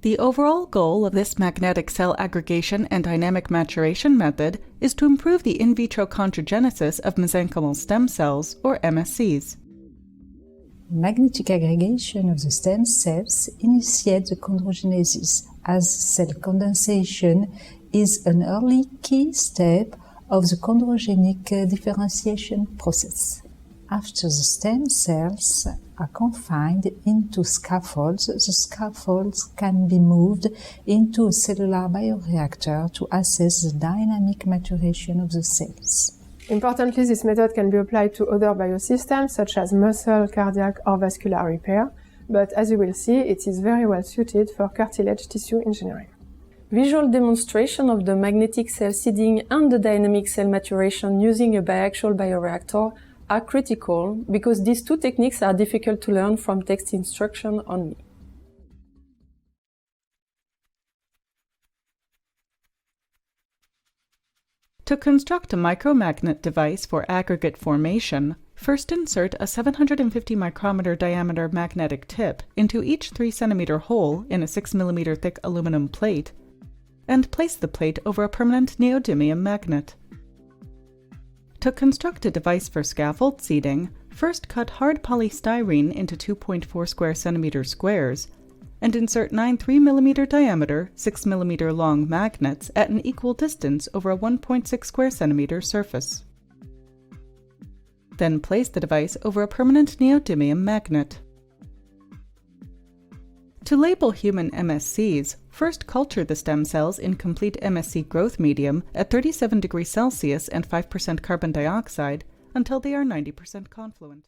The overall goal of this magnetic cell aggregation and dynamic maturation method is to improve the in vitro chondrogenesis of mesenchymal stem cells, or MSCs. Magnetic aggregation of the stem cells initiates the chondrogenesis, as cell condensation is an early key step of the chondrogenic differentiation process. After the stem cells are confined into scaffolds, the scaffolds can be moved into a cellular bioreactor to assess the dynamic maturation of the cells. Importantly, this method can be applied to other biosystems such as muscle, cardiac or vascular repair, but as you will see, it is very well suited for cartilage tissue engineering. Visual demonstration of the magnetic cell seeding and the dynamic cell maturation using a biaxial bioreactor are critical because these two techniques are difficult to learn from text instruction only. To construct a micromagnet device for aggregate formation, first insert a 750 micrometer diameter magnetic tip into each 3 cm hole in a 6 mm thick aluminum plate, and place the plate over a permanent neodymium magnet. To construct a device for scaffold seating, first cut hard polystyrene into 2.4 square centimeter squares, and insert 9 3 mm diameter, 6 mm long magnets at an equal distance over a 1.6 square centimeter surface. Then place the device over a permanent neodymium magnet. To label human MSCs, first culture the stem cells in complete MSC growth medium at 37 degrees Celsius and 5% carbon dioxide until they are 90% confluent.